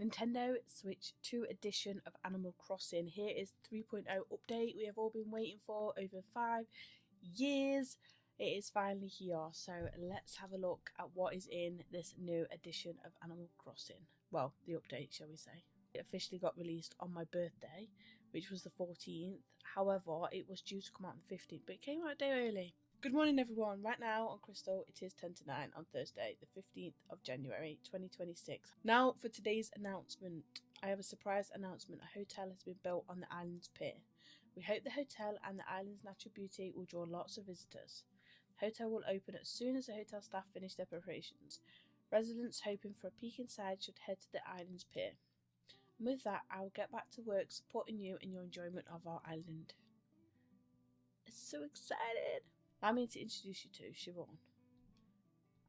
Nintendo Switch 2 edition of Animal Crossing. Here is 3.0 update we have all been waiting for over 5 years. It is finally here, so let's have a look at what is in this new edition of Animal Crossing. Well, the update, shall we say. It officially got released on my birthday, which was the 14th. However, it was due to come out on the 15th, but it came out a day early. Good morning, everyone. Right now on Crystal, it is 10 to 9 on Thursday, the 15th of January 2026. Now for today's announcement. I have a surprise announcement. A hotel has been built on the island's pier. We hope the hotel and the island's natural beauty will draw lots of visitors. The hotel will open as soon as the hotel staff finish their preparations. Residents hoping for a peek inside should head to the island's pier. And with that, I will get back to work supporting you in your enjoyment of our island. I'm so excited! I mean to introduce you to Siobhan.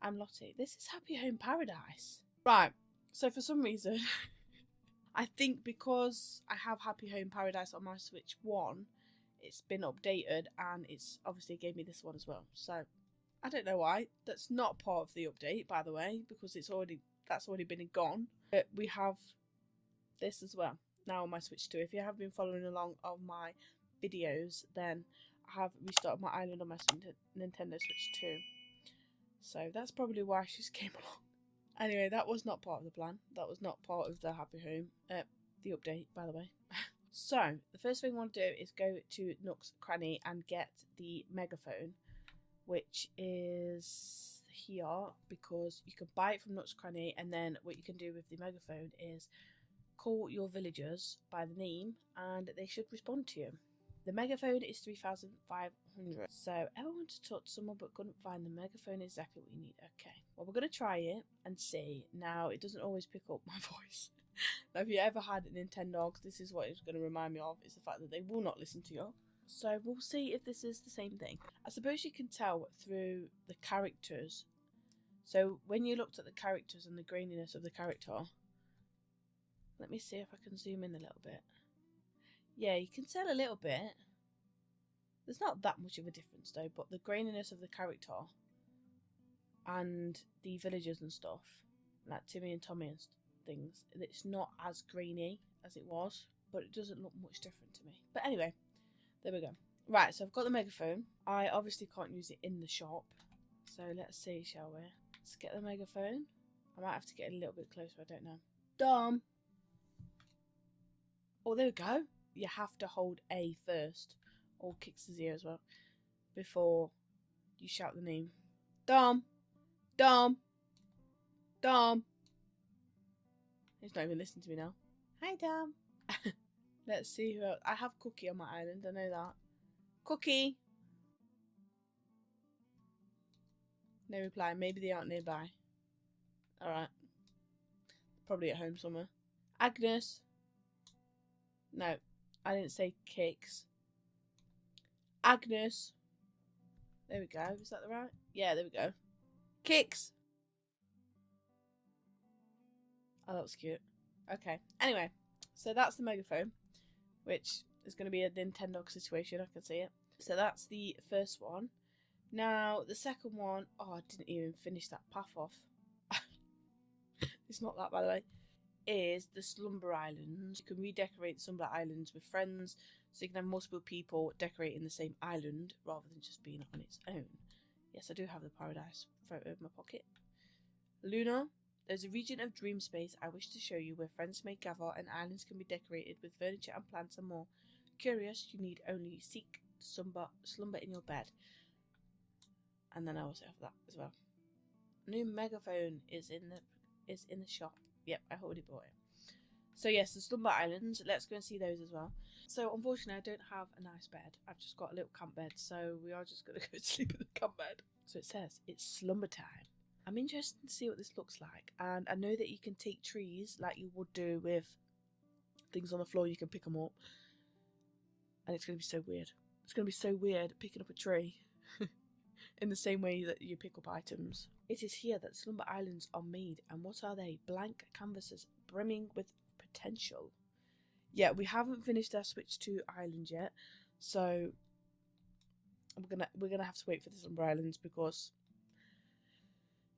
I'm Lottie. This is Happy Home Paradise. Right, so for some reason, I think because I have Happy Home Paradise on my Switch 1, it's been updated and it's obviously gave me this one as well. So, I don't know why. That's not part of the update, by the way, because that's already been gone. But we have this as well, now on my Switch 2. If you have been following along on my videos, then I have restarted my island on my Nintendo Switch 2. So that's probably why she came along. Anyway, that was not part of the plan. That was not part of the Happy Home, the update, by the way. So, the first thing I want to do is go to Nook's Cranny and get the megaphone, which is here, because you can buy it from Nook's Cranny, and then what you can do with the megaphone is call your villagers by the name, and they should respond to you. The megaphone is 3,500. So, ever wanted to talk to someone but couldn't find the megaphone exactly what you need? Okay. Well, we're going to try it and see. Now, it doesn't always pick up my voice. Now, if you ever had Nintendogs, this is what it's going to remind me of, is the fact that they will not listen to you. So, we'll see if this is the same thing. I suppose you can tell through the characters. So, when you looked at the characters and the graininess of the character, let me see if I can zoom in a little bit. Yeah, you can tell a little bit. There's not that much of a difference though, but the graininess of the character and the villagers and stuff, like Timmy and Tommy and things, it's not as grainy as it was, but it doesn't look much different to me. But anyway, there we go. Right, so I've got the megaphone. I obviously can't use it in the shop, so let's see, shall we? Let's get the megaphone. I might have to get a little bit closer, I don't know. Dom! Oh, there we go. You have to hold A first, or kicks his ear as well, before you shout the name. Dom! Dom! Dom! He's not even listening to me now. Hi, Dom! Let's see who else. I have Cookie on my island, I know that. Cookie! No reply. Maybe they aren't nearby. Alright. Probably at home somewhere. Agnes! No. I didn't say kicks. Agnes. There we go. Is that the right? Yeah, there we go. Kicks. Oh, that was cute. Okay. Anyway, so that's the megaphone, which is going to be a Nintendo situation. I can see it. So that's the first one. Now, the second one. Oh, I didn't even finish that path off. It's not that, by the way. Is the Slumber Islands. You can redecorate Slumber Islands with friends, so you can have multiple people decorating the same island rather than just being on its own. Yes, I do have the Paradise photo in my pocket. Luna, there's a region of dream space I wish to show you where friends may gather and islands can be decorated with furniture and plants and more. Curious, you need only seek slumber in your bed. And then I also have that as well. New megaphone is in the shop. Yep, I already bought it. So yes, the Slumber Islands. Let's go and see those as well. So unfortunately, I don't have a nice bed. I've just got a little camp bed, so we are just going to go to sleep in the camp bed. So it says it's slumber time. I'm interested to see what this looks like, and I know that you can take trees like you would do with things on the floor. You can pick them up, and it's going to be so weird. It's going to be so weird picking up a tree in the same way that you pick up items. It is here that Slumber Islands are made, and what are they? Blank canvases brimming with potential. Yeah, we haven't finished our Switch 2 island yet, so we're gonna have to wait for the Slumber Islands because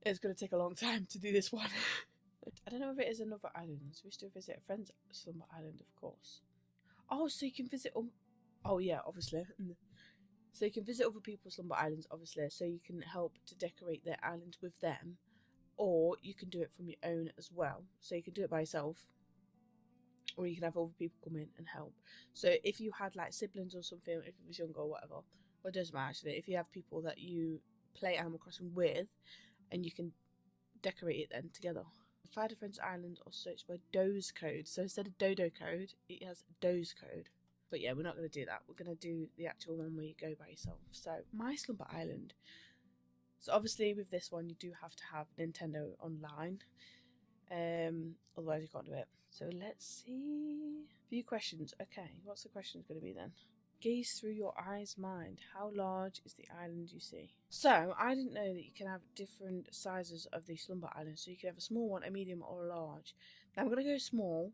it's gonna take a long time to do this one. I don't know if it is another island. So we still visit a friend's Slumber Island, of course. Oh, so you can visit. Oh yeah, obviously. So you can visit other people's Slumber Islands, obviously. So you can help to decorate their island with them, or you can do it from your own as well. So you can do it by yourself, or you can have other people come in and help. So if you had like siblings or something, if you was younger or whatever, well, it doesn't matter actually. If you have people that you play Animal Crossing with, and you can decorate it then together. Find a friend's island or search by Doze code. So instead of Dodo code, it has Doze code. But yeah, we're not going to do that. We're going to do the actual one where you go by yourself. So my Slumber Island. So obviously with this one, you do have to have Nintendo online. Otherwise you can't do it. So let's see. Few questions. Okay, what's the question going to be then? Gaze through your eye's mind. How large is the island you see? So, I didn't know that you can have different sizes of the Slumber Island. So you can have a small one, a medium, or a large. Now I'm going to go small.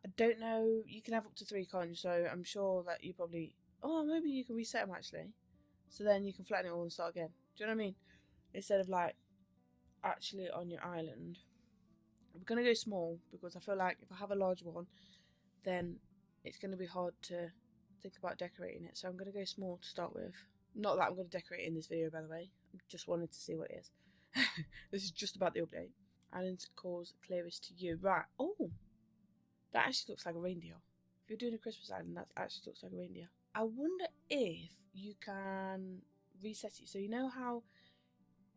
I don't know. You can have up to 3, can't you? So I'm sure that you probably... Oh, maybe you can reset them actually. So then you can flatten it all and start again. Do you know what I mean? Instead of like actually on your island. I'm going to go small because I feel like if I have a large one, then it's going to be hard to think about decorating it. So I'm going to go small to start with. Not that I'm going to decorate it in this video, by the way. I just wanted to see what it is. This is just about the update. Islands calls clearest to you. Right. Oh, that actually looks like a reindeer. If you're doing a Christmas island, that actually looks like a reindeer. I wonder if you can reset it. So you know how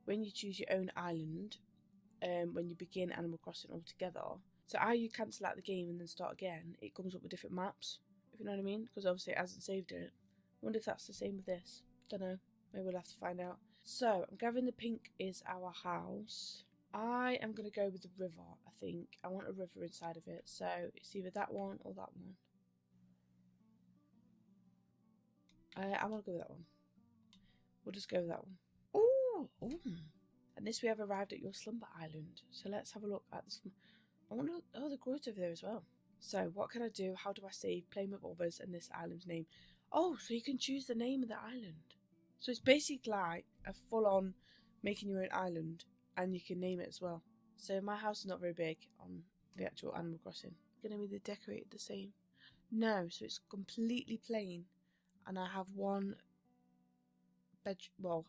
when you choose your own island, when you begin Animal Crossing altogether, so how you cancel out the game and then start again, it comes up with different maps, if you know what I mean, because obviously it hasn't saved it. I wonder if that's the same with this. Don't know. Maybe we'll have to find out. So I'm gathering the pink is our house. I am going to go with the river, I think. I want a river inside of it, so it's either that one or that one. I want to go with that one. We'll just go with that one. Ooh! And this, we have arrived at your Slumber Island. So let's have a look at the Slumber. I wonder. Oh, the growth over there as well. So what can I do? How do I save? Playing with others and this island's name. Oh, so you can choose the name of the island. So it's basically like a full-on making your own island, and you can name it as well. So my house is not very big on the actual Animal Crossing. Gonna be decorated the same? No, so it's completely plain, and I have one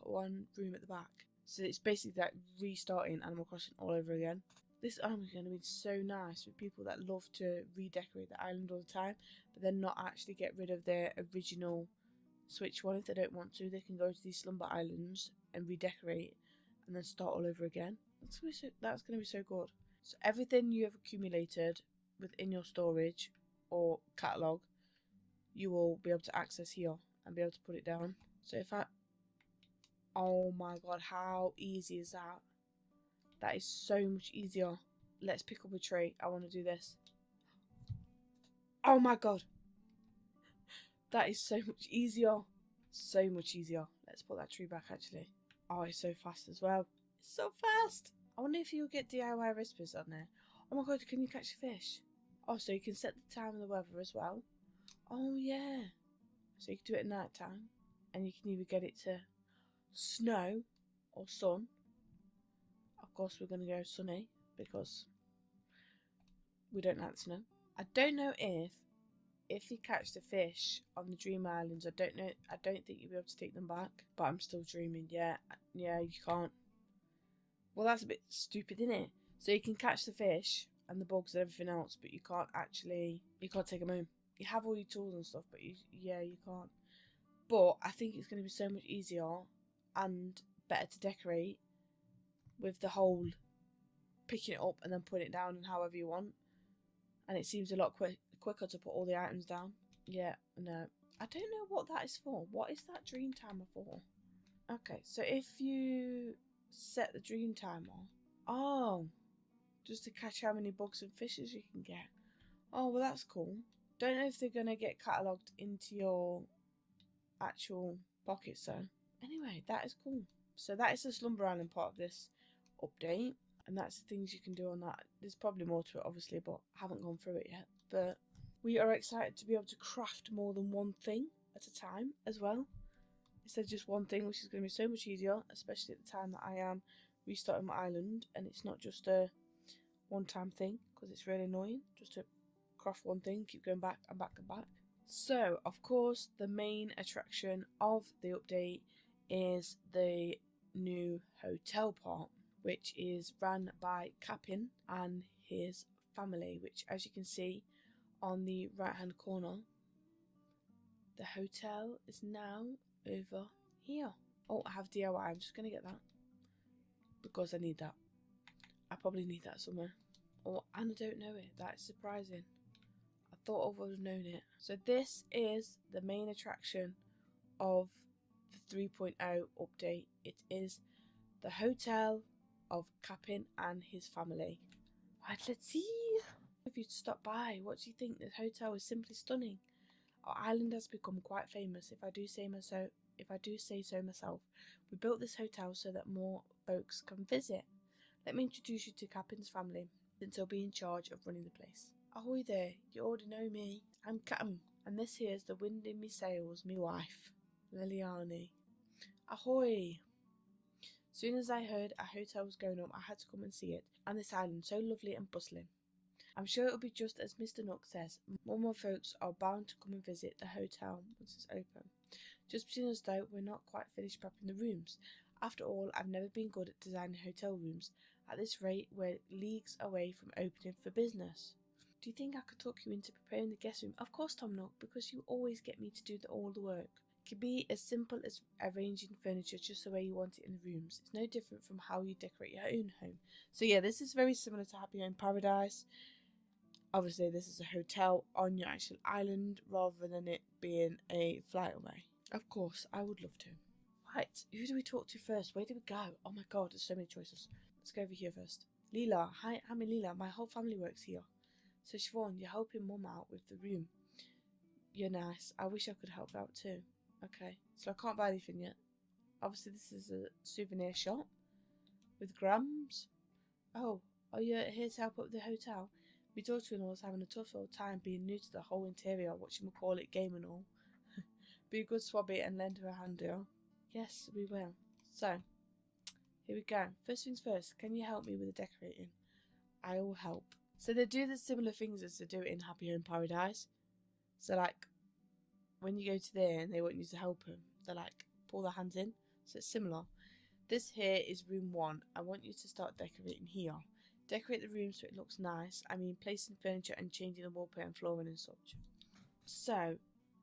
one room at the back. So it's basically like restarting Animal Crossing all over again. This island is going to be so nice for people that love to redecorate the island all the time, but then not actually get rid of their original Switch one. If they don't want to, they can go to these Slumber Islands and redecorate and then start all over again. That's going to be so good. So everything you have accumulated within your storage or catalogue, you will be able to access here and be able to put it down. So if I... Oh my god, how easy is that? That is so much easier. Let's pick up a tree. I want to do this. Oh my god. That is so much easier. So much easier. Let's put that tree back actually. Oh, it's so fast as well. It's so fast. I wonder if you'll get DIY recipes on there. Oh my god, can you catch a fish? Oh, so you can set the time and the weather as well. Oh yeah. So you can do it at night time. And you can either get it to snow or sun. Of course we're going to go sunny because we don't like the snow. I don't know if you catch the fish on the Dream Islands, I don't think you'll be able to take them back. But I'm still dreaming. Yeah, you can't. Well, that's a bit stupid, isn't it? So you can catch the fish and the bugs and everything else, but you can't take them home. You have all your tools and stuff, but you can't. But I think it's going to be so much easier and better to decorate with the whole picking it up and then putting it down and however you want. And it seems a lot quicker to put all the items down. Yeah, no. I don't know what that is for. What is that dream timer for? Okay, so if you set the dream timer... Oh, just to catch how many bugs and fishes you can get. Oh, well that's cool. Don't know if they're going to get catalogued into your actual pockets though. Anyway, that is cool. So that is the Slumber Island part of this update. And that's the things you can do on that. There's probably more to it, obviously, but I haven't gone through it yet. But we are excited to be able to craft more than one thing at a time as well. Instead of just one thing, which is going to be so much easier, especially at the time that I am restarting my island. And it's not just a one-time thing because it's really annoying just to craft one thing, keep going back and back and back. So, of course, the main attraction of the update is the new hotel part, which is run by Kapp'n and his family, which, as you can see on the right hand corner, the hotel is now over here. Oh, I have DIY. I'm just going to get that because I need that. I probably need that somewhere. Oh, and I don't know it. That is surprising. I thought I would have known it. So this is the main attraction of the 3.0 update. It is the hotel of Kapp'n and his family. Right, let's see. If you stop by, what do you think? The hotel is simply stunning. Our island has become quite famous, if I do say so myself. We built this hotel so that more folks can visit. Let me introduce you to Kapp'n's family, since he'll be in charge of running the place. Ahoy there, you already know me. I'm Kapp'n, and this here's the wind in me sails, me wife, Liliani. Ahoy! Soon as I heard a hotel was going up, I had to come and see it, and this island so lovely and bustling. I'm sure it'll be just as Mr. Nook says. More folks are bound to come and visit the hotel once it's open. Just between us though, we're not quite finished prepping the rooms. After all, I've never been good at designing hotel rooms. At this rate, we're leagues away from opening for business. Do you think I could talk you into preparing the guest room? Of course, Tom Nook, because you always get me to do all the work. It can be as simple as arranging furniture just the way you want it in the rooms. It's no different from how you decorate your own home. So yeah, this is very similar to Happy Home Paradise. Obviously, this is a hotel on your actual island rather than it being a flight away. Of course, I would love to. Right, who do we talk to first? Where do we go? Oh my god, there's so many choices. Let's go over here first. Leela. Hi, I'm Leela. My whole family works here. So Siobhan, you're helping Mum out with the room. You're nice. I wish I could help out too. Okay, so I can't buy anything yet. Obviously, this is a souvenir shop with grams. Oh, are you here to help up the hotel? My daughter-in-law is having a tough old time being new to the whole interior, whatchamacallit game and all. Be a good swabby and lend her a hand, dear. Yes, we will. So, here we go. First things first, can you help me with the decorating? I will help. So they do the similar things as they do in Happy Home Paradise. So like, when you go to there and they want you to help them, they like pull their hands in. So it's similar. This here is room 1. I want you to start decorating here. Decorate the room so it looks nice. I mean, placing furniture and changing the wallpaper and flooring and such. So,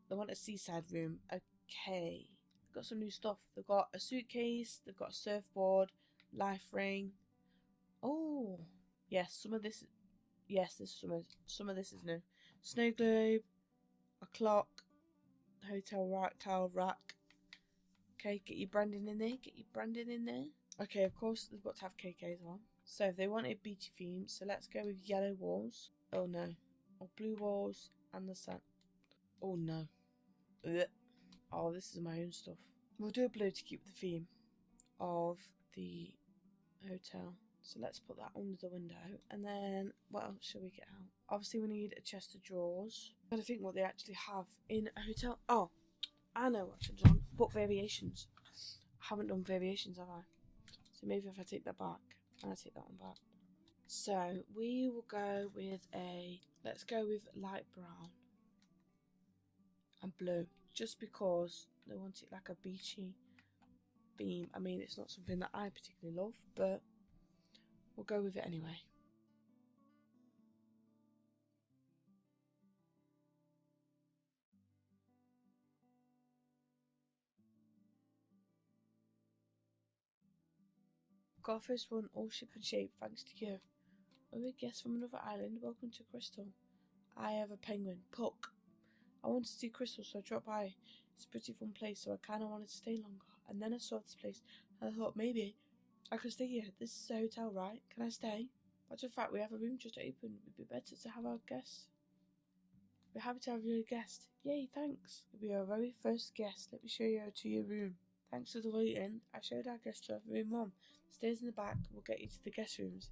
they want a seaside room. Okay. Got some new stuff. They've got a suitcase. They've got a surfboard. Life ring. Oh. Yes, some of this. Yes, some of this is new. Snow globe. A clock. Hotel rack. Towel rack. Okay, get your branding in there. Get your branding in there. Okay, of course, they've got to have KKs on. So if they want a beachy theme, so let's go with yellow walls. Oh no. Or blue walls and the sun. Oh no. Ugh. Oh, this is my own stuff. We'll do a blue to keep the theme of the hotel. So let's put that under the window. And then what else shall we get out? Obviously we need a chest of drawers. I'm trying to think what they actually have in a hotel. Oh, I know what should done. Put variations. I haven't done variations, have I? So maybe if I take that back. And I take that one back. So we will go with let's go with light brown and blue. Just because they want it like a beachy theme. I mean, it's not something that I particularly love, but we'll go with it anyway. Got our first one all ship and shape thanks to you. We're a guest from another island. Welcome to Crystal. I have a penguin, Puck. I wanted to see Crystal, so I dropped by. It's a pretty fun place, so I kind of wanted to stay longer. And then I saw this place, and I thought maybe I could stay here. This is a hotel, right? Can I stay? Matter of fact, we have a room just open. It'd be better to have our guest. We're happy to have you as a guest. Yay, thanks. You'll be our very first guest. Let me show you to your room. Thanks for the waiting. I showed our guest to room 1. The stairs in the back will get you to the guest rooms.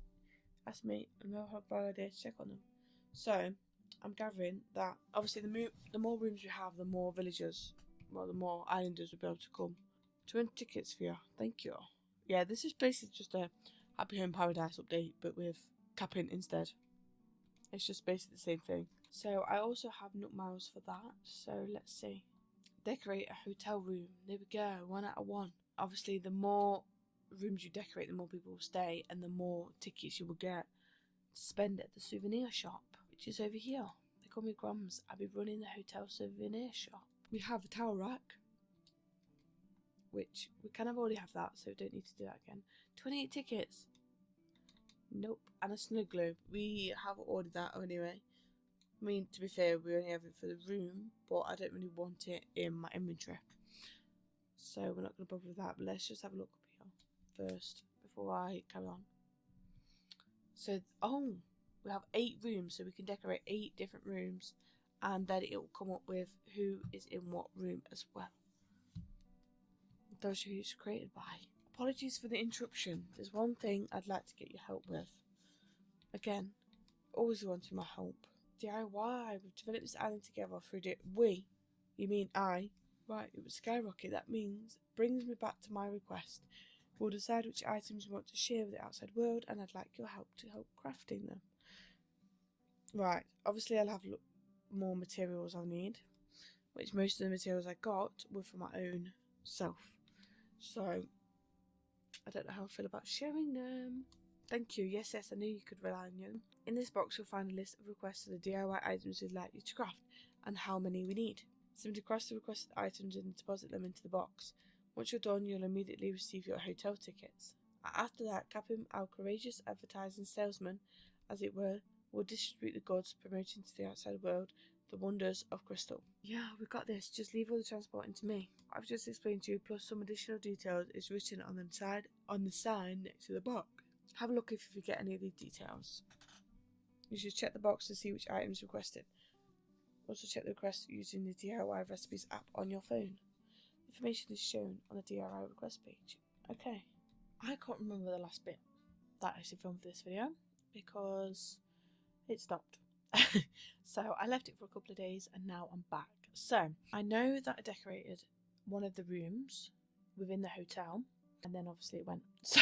Ask me, and we'll have a idea to check on them. So, I'm gathering that obviously the more rooms we have, the more villagers, well, the more islanders will be able to come. 20 tickets for you. Thank you. Yeah, this is basically just a Happy Home Paradise update, but with Kapp'n instead. It's just basically the same thing. So I also have nut miles for that. So let's see. Decorate a hotel room. There we go. 1 out of 1. Obviously, the more rooms you decorate, the more people will stay, and the more tickets you will get to spend at the souvenir shop, which is over here. They call me Grums. I'll be running the hotel souvenir shop. We have a towel rack, which we kind of already have that, so we don't need to do that again. 28 tickets. Nope. And a snow globe. We have ordered that anyway. I mean, to be fair, we only have it for the room, but I don't really want it in my inventory. So we're not going to bother with that, but let's just have a look up here first before I carry on. So, we have 8 rooms, so we can decorate 8 different rooms, and then it will come up with who is in what room as well. It tells you who it's created by. Apologies for the interruption. There's one thing I'd like to get your help with. Again, always wanting my help. DIY. We've developed this island together through we. You mean I? Right, it was Skyrocket. That means brings me back to my request. We'll decide which items we want to share with the outside world, and I'd like your help to help crafting them. Right, obviously I'll have more materials I'll need, which most of the materials I got were for my own self. So, I don't know how I feel about sharing them. Thank you. Yes, I knew you could rely on you. In this box, you'll find a list of requests for the DIY items we'd like you to craft, and how many we need. Simply cross the requested items and deposit them into the box. Once you're done, you'll immediately receive your hotel tickets. After that, Kapp'n, our courageous advertising salesman, as it were, will distribute the goods, promoting to the outside world the wonders of crystal. Yeah, we got this. Just leave all the transporting to me. What I've just explained to you, plus some additional details, is written on the sign next to the box. Have a look if you forget any of these details. You should check the box to see which items requested. Also check the request using the DIY recipes app on your phone. Information is shown on the DIY request page. Okay. I can't remember the last bit that I actually filmed for this video because it stopped. So I left it for a couple of days and now I'm back. So I know that I decorated one of the rooms within the hotel and then obviously it went. So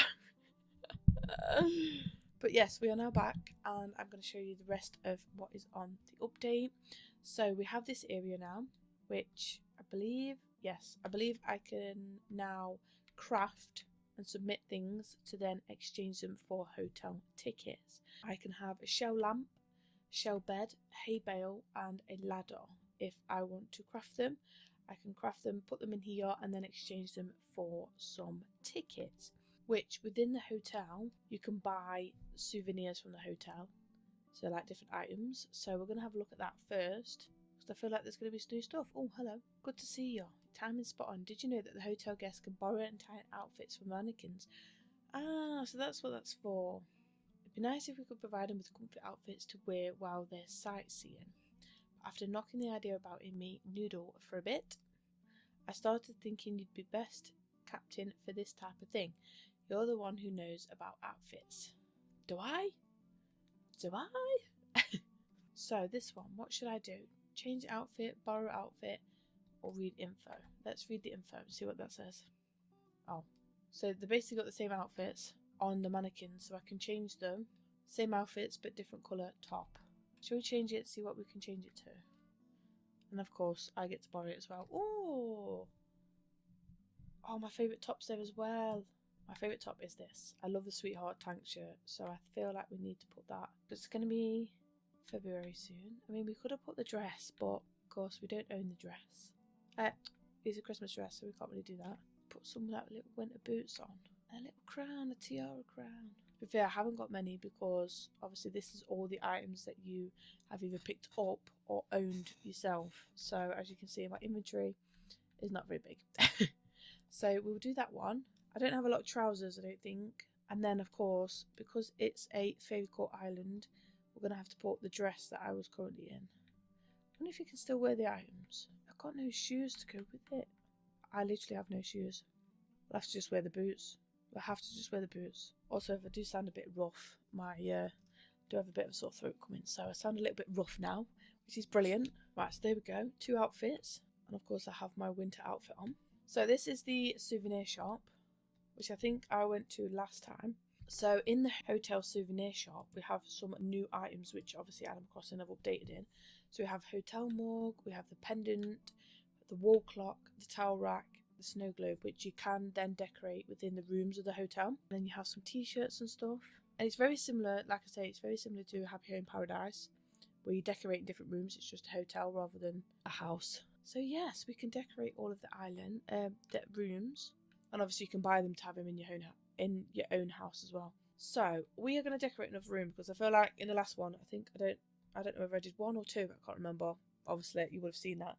but yes, we are now back and I'm going to show you the rest of what is on the update. So we have this area now, which I believe I can now craft and submit things to then exchange them for hotel tickets. I can have a shell lamp, shell bed, hay bale and a ladder. If I want to craft them, I can craft them, put them in here and then exchange them for some tickets. Which within the hotel you can buy souvenirs from the hotel, so like different items. So we're going to have a look at that first because I feel like there's going to be new stuff. Oh, hello, good to see you. Timing spot on. Did you know that the hotel guests can borrow entire outfits from mannequins? Ah, so that's what that's for. It'd be nice if we could provide them with comfy outfits to wear while they're sightseeing. But after knocking the idea about in me noodle for a bit, I started thinking you'd be best Kapp'n for this type of thing. You're the one who knows about outfits. Do I? So this one, what should I do? Change outfit, borrow outfit, or read info? Let's read the info and see what that says. Oh, so they basically got the same outfits on the mannequins, so I can change them. Same outfits, but different colour top. Shall we change it, see what we can change it to? And of course, I get to borrow it as well. Ooh! Oh, my favourite top's there as well. My favourite top is this. I love the Sweetheart tank shirt, so I feel like we need to put that. It's going to be February soon. I mean, we could have put the dress, but of course we don't own the dress. It's a Christmas dress, so we can't really do that. Put some like little winter boots on. A little crown, a tiara crown. To be fair, I haven't got many because obviously this is all the items that you have either picked up or owned yourself. So as you can see, my inventory is not very big. So we'll do that one. I don't have a lot of trousers, I don't think. And then, of course, because it's a fairy court island, we're going to have to put the dress that I was currently in. I wonder if you can still wear the items. I've got no shoes to go with it. I literally have no shoes. I'll have to just wear the boots. I'll have to just wear the boots. Also, if I do sound a bit rough, I do have a bit of a sore throat coming, so I sound a little bit rough now, which is brilliant. Right, so there we go. 2 outfits. And, of course, I have my winter outfit on. So this is the souvenir shop, which I think I went to last time. So in the hotel souvenir shop, we have some new items which obviously Animal Crossing have updated in. So we have hotel mug, we have the pendant, the wall clock, the towel rack, the snow globe, which you can then decorate within the rooms of the hotel. And then you have some t-shirts and stuff. And it's very similar, like I say, it's very similar to Happy Home Paradise, where you decorate in different rooms. It's just a hotel rather than a house. So yes, we can decorate all of the island, the rooms, and obviously you can buy them to have them in your own house as well. So we are going to decorate another room because I feel like in the last one, I don't know if I did 1 or 2, I can't remember. Obviously you would have seen that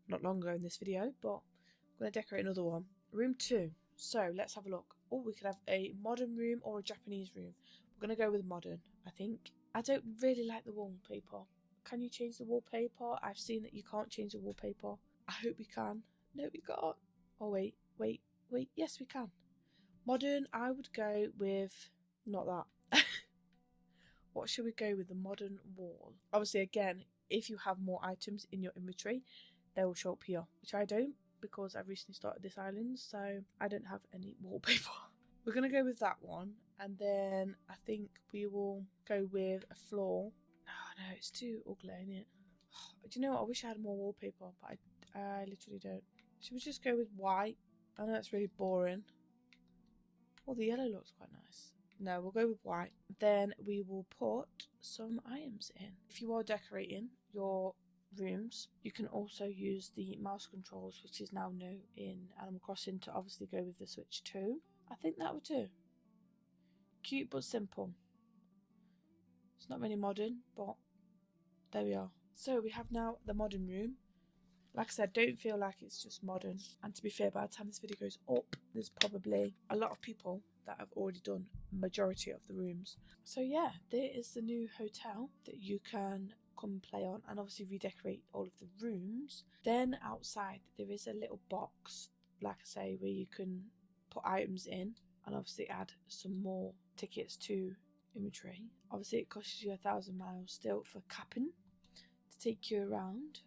not long ago in this video, but I'm going to decorate another one. Room 2. So let's have a look. Oh, we could have a modern room or a Japanese room. We're going to go with modern, I think. I don't really like the wallpaper. Can you change the wallpaper? I've seen that you can't change the wallpaper. I hope we can. No, we can't. Oh, wait. Yes, we can. Modern, I would go with... not that. What should we go with? The modern wall. Obviously, again, if you have more items in your inventory, they will show up here, which I don't because I've recently started this island, so I don't have any wallpaper. We're going to go with that one, and then I think we will go with a floor. Oh no, it's too ugly, isn't it? Do you know what? I wish I had more wallpaper, but I literally don't. Should we just go with white? I know it's really boring. Oh, the yellow looks quite nice. No, we'll go with white. Then we will put some items in. If you are decorating your rooms, you can also use the mouse controls, which is now new in Animal Crossing, to obviously go with the Switch too. I think that would do. Cute but simple. It's not really modern, but there we are. So we have now the modern room. Like I said, don't feel like it's just modern. And to be fair, by the time this video goes up, there's probably a lot of people that have already done majority of the rooms. So yeah, there is the new hotel that you can come and play on, and obviously redecorate all of the rooms. Then outside there is a little box, like I say, where you can put items in and obviously add some more tickets to inventory. Obviously it costs you 1,000 miles still for Kapp'n to take you around.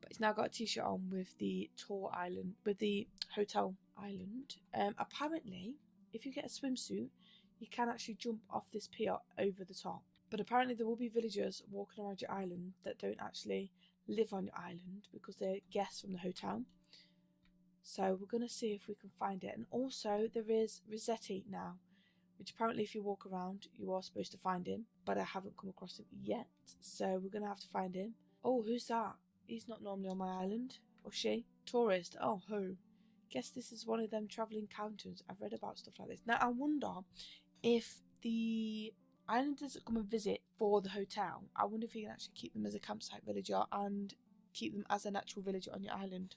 But it's now got a t-shirt on with the tour island, with the hotel island. Apparently, if you get a swimsuit, you can actually jump off this pier over the top. But apparently there will be villagers walking around your island that don't actually live on your island because they're guests from the hotel. So we're going to see if we can find it. And also there is Resetti now, which apparently if you walk around, you are supposed to find him. But I haven't come across him yet, so we're going to have to find him. Oh, who's that? He's not normally on my island. Or she? Tourist. Oh, who? Guess this is one of them travelling counters. I've read about stuff like this. Now, I wonder if the islanders that come and visit for the hotel, I wonder if you can actually keep them as a campsite villager and keep them as an actual villager on your island.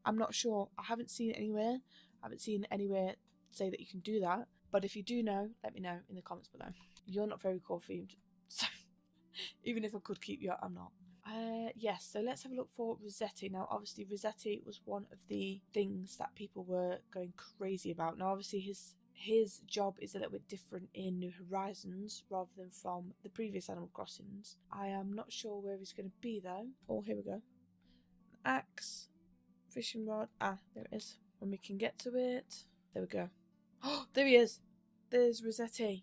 I'm not sure. I haven't seen it anywhere. I haven't seen anywhere say that you can do that. But if you do know, let me know in the comments below. You're not very core themed, so even if I could keep you, I'm not. Yes, so let's have a look for Resetti. Now, obviously, Resetti was one of the things that people were going crazy about. Now, obviously, his job is a little bit different in New Horizons rather than from the previous Animal Crossings. I am not sure where he's going to be, though. Oh, here we go. Axe, fishing rod. Ah, there it is. When we can get to it. There we go. Oh, there he is. There's Resetti.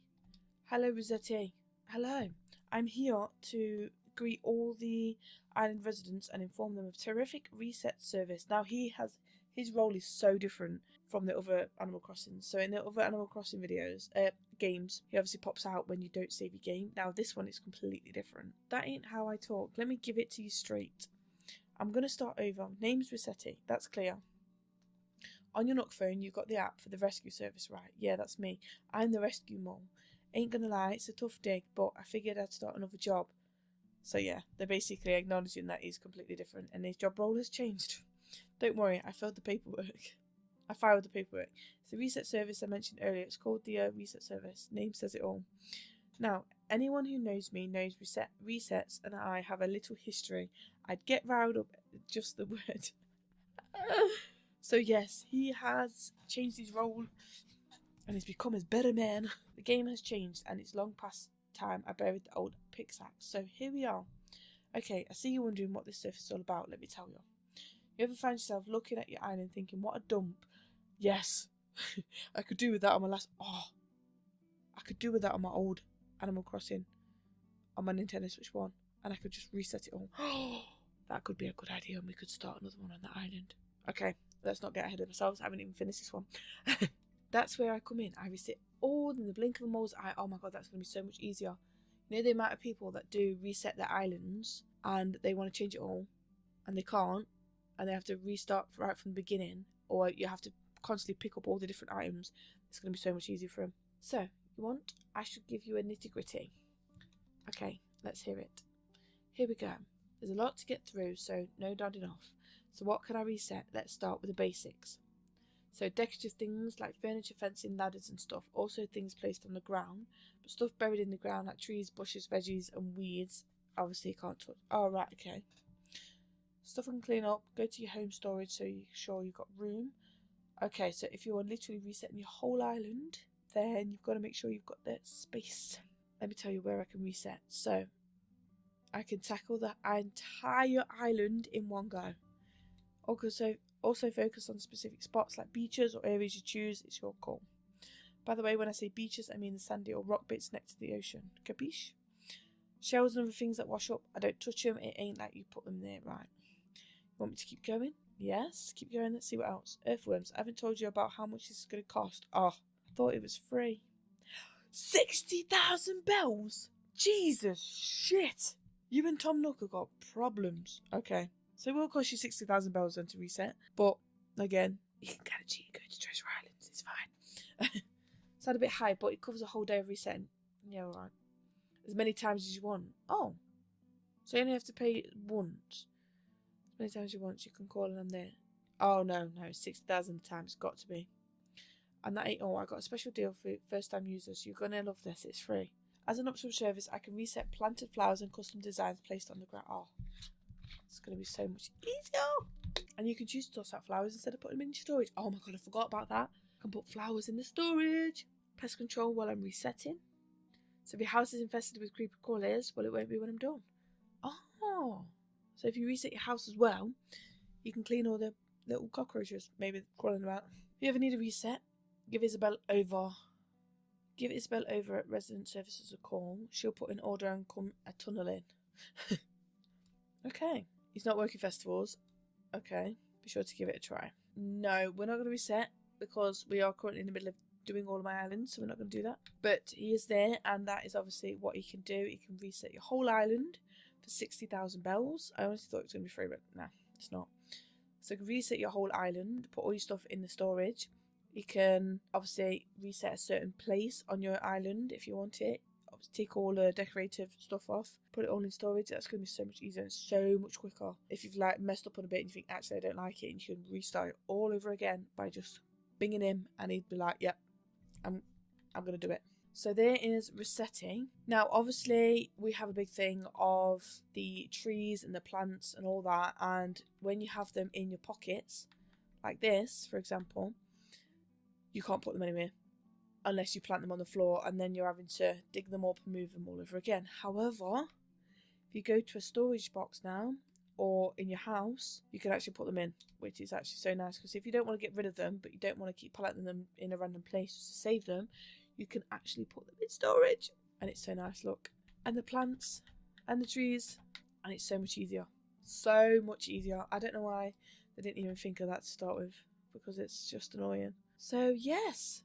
Hello, Resetti. Hello. I'm here to greet all the island residents and inform them of terrific reset service. Now his role is so different from the other Animal Crossing. So in the other Animal Crossing videos, games, he obviously pops out when you don't save your game. Now this one is completely different. That ain't how I talk. Let me give it to you straight. I'm gonna start over. Name's Resetti. That's clear. On your Nook phone, you've got the app for the rescue service, right? Yeah, that's me. I'm the rescue mole. Ain't gonna lie, it's a tough dig, but I figured I'd start another job. So yeah, they're basically acknowledging that he's completely different and his job role has changed. Don't worry, I filed the paperwork. It's the reset service I mentioned earlier. It's called the reset service. Name says it all. Now, anyone who knows me knows resets and I have a little history. I'd get riled up at just the word. So yes, he has changed his role and he's become a better man. The game has changed and it's long past time I buried the old pickaxe. So here we are. Okay, I see you wondering what this stuff is all about. Let me tell you. You ever find yourself looking at your island thinking, what a dump? Yes, I could do with that on my last... Oh, I could do with that on my old Animal Crossing on my Nintendo Switch 1, and I could just reset it all. That could be a good idea, and we could start another one on that island. Okay, let's not get ahead of ourselves. I haven't even finished this one. That's where I come in. I reset all in the blink of a mole's eye. Oh my god, that's going to be so much easier. You know the amount of people that do reset their islands and they want to change it all and they can't, and they have to restart right from the beginning, or you have to constantly pick up all the different items. It's going to be so much easier for them. So, you want? I should give you a nitty gritty. Okay, let's hear it. Here we go. There's a lot to get through, so no nodding off. So what can I reset? Let's start with the basics. So decorative things like furniture, fencing, ladders and stuff. Also things placed on the ground. But stuff buried in the ground like trees, bushes, veggies and weeds. Obviously you can't touch. Oh, right, okay. Stuff I can clean up. Go to your home storage so you're sure you've got room. Okay, so if you're literally resetting your whole island, then you've got to make sure you've got that space. Let me tell you where I can reset. So I can tackle the entire island in one go. Also focus on specific spots like beaches or areas you choose. It's your call. By the way, when I say beaches, I mean the sandy or rock bits next to the ocean. Capiche? Shells and other things that wash up, I don't touch them. It ain't like you put them there, right? You want me to keep going? Yes, keep going. Let's see what else. Earthworms. I haven't told you about how much this is going to cost. Oh, I thought it was free. 60,000 bells? Jesus shit. You and Tom Nook have got problems. Okay. So it will cost you 60,000 bells then to reset. But, again, you can get a cheat code to Treasure Islands. It's fine. It's not a bit high, but it covers a whole day of resetting. Yeah, alright. As many times as you want. Oh. So you only have to pay it once. As many times as you want, you can call and I'm there. Oh, no. 60,000 times. It's got to be. And that ain't all. I got a special deal for first time users. You're going to love this. It's free. As an optional service, I can reset planted flowers and custom designs placed on the ground. Oh, it's going to be so much easier. And you can choose to toss out flowers instead of putting them in storage. Oh my god, I forgot about that. I can put flowers in the storage. Pest control while I'm resetting. So if your house is infested with creeper crawlers, well, it won't be when I'm done. Oh, so if you reset your house as well, you can clean all the little cockroaches maybe crawling about. If you ever need a reset, give Isabel over at Resident Services a call. She'll put an order and come a tunnel in. Okay. He's not working festivals. Okay. Be sure to give it a try. No, we're not going to reset because we are currently in the middle of doing all of my islands, so we're not going to do that. But he is there, and that is obviously what he can do. He can reset your whole island for 60,000 bells. I honestly thought it was going to be free, but no, it's not. So you can reset your whole island, put all your stuff in the storage. You can obviously reset a certain place on your island if you want it. Obviously take all the decorative stuff off, put it all in storage. That's going to be so much easier and so much quicker. If you've like messed up on a bit and you think actually I don't like it, and you can restart it all over again by just binging him, and he'd be like, yep, I'm going to do it. So there is Resetti. Now obviously we have a big thing of the trees and the plants and all that, and when you have them in your pockets like this, for example, you can't put them anywhere unless you plant them on the floor, and then you're having to dig them up and move them all over again. However, if you go to a storage box now or in your house, you can actually put them in, which is actually so nice, because if you don't want to get rid of them but you don't want to keep planting them in a random place just to save them, you can actually put them in storage, and it's so nice. Look, and the plants and the trees, and it's so much easier. So much easier. I don't know why they didn't even think of that to start with, because it's just annoying. So yes,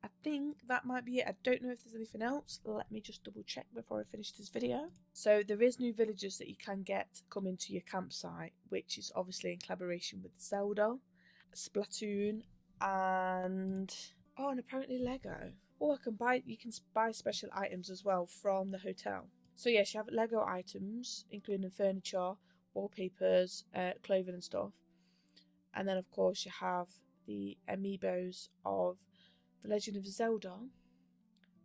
I think that might be it. I don't know if there's anything else. Let me just double check before I finish this video. So there is new villagers that you can get coming to your campsite, which is obviously in collaboration with Zelda, Splatoon, and apparently Lego. Or you can buy special items as well from the hotel. So yes, you have Lego items, including furniture, wallpapers, clothing and stuff. And then of course you have the amiibos of The Legend of Zelda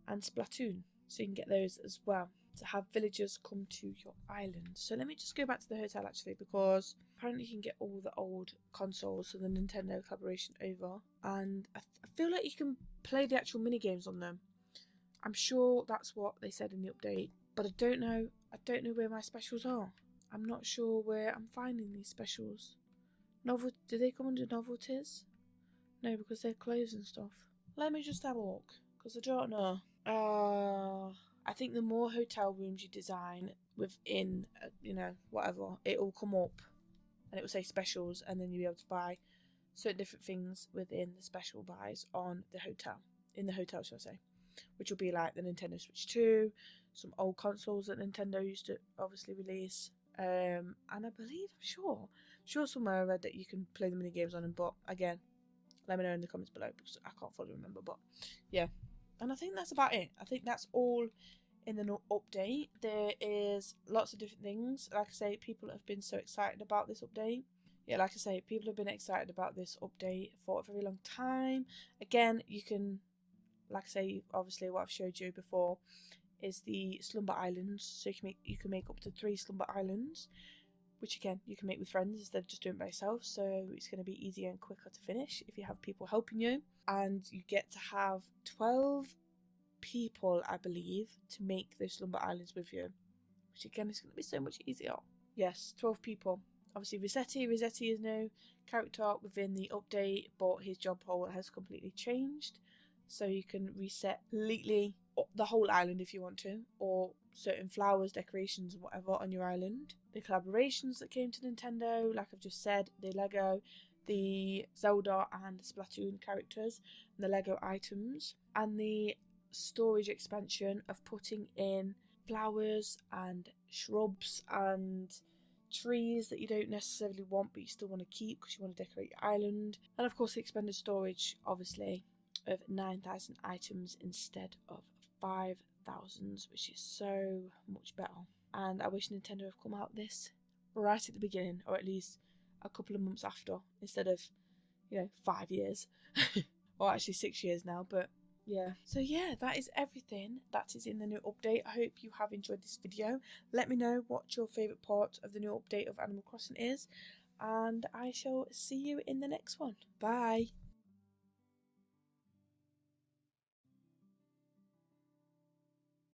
and Splatoon, so you can get those as well to have villagers come to your island. So let me just go back to the hotel actually, because apparently you can get all the old consoles, so the Nintendo collaboration over, and I feel like you can play the actual mini games on them. I'm sure that's what they said in the update, but I don't know where my specials are. I'm not sure where I'm finding these specials. Do they come under novelties? No, because they're clothes and stuff. Let me just have a look, because I don't know. I think the more hotel rooms you design within, you know, whatever, it will come up and it will say specials, and then you'll be able to buy certain different things within the special buys on the hotel, in the hotel, shall I say, which will be like the Nintendo Switch 2, some old consoles that Nintendo used to obviously release, and I believe, I'm sure somewhere I read that you can play the mini games on them, but again, let me know in the comments below because I can't fully remember, but yeah. And I think that's about it. I think that's all in the update. There is lots of different things. Like I say, people have been so excited about this update. Yeah, like I say, people have been excited about this update for a very long time. Again, you can, like I say, obviously what I've showed you before is the Slumber Islands. So you can make up to 3 Slumber Islands, which again you can make with friends instead of just doing it by yourself. So it's going to be easier and quicker to finish if you have people helping you. And you get to have 12 people, I believe, to make those Slumber Islands with you, which again is going to be so much easier. Yes, 12 people. Obviously Resetti is no character within the update, but his job role has completely changed, so you can reset completely the whole island if you want to, or certain flowers, decorations and whatever on your island. The collaborations that came to Nintendo, like I've just said, the Lego, the Zelda and Splatoon characters, and the Lego items, and the storage expansion of putting in flowers and shrubs and trees that you don't necessarily want but you still want to keep because you want to decorate your island. And of course the expanded storage, obviously, of 9,000 items instead of 5,000, which is so much better. And I wish Nintendo have come out with this right at the beginning, or at least a couple of months after, instead of, 5 years. Or actually 6 years now, but yeah. So yeah, that is everything that is in the new update. I hope you have enjoyed this video. Let me know what your favourite part of the new update of Animal Crossing is, and I shall see you in the next one. Bye!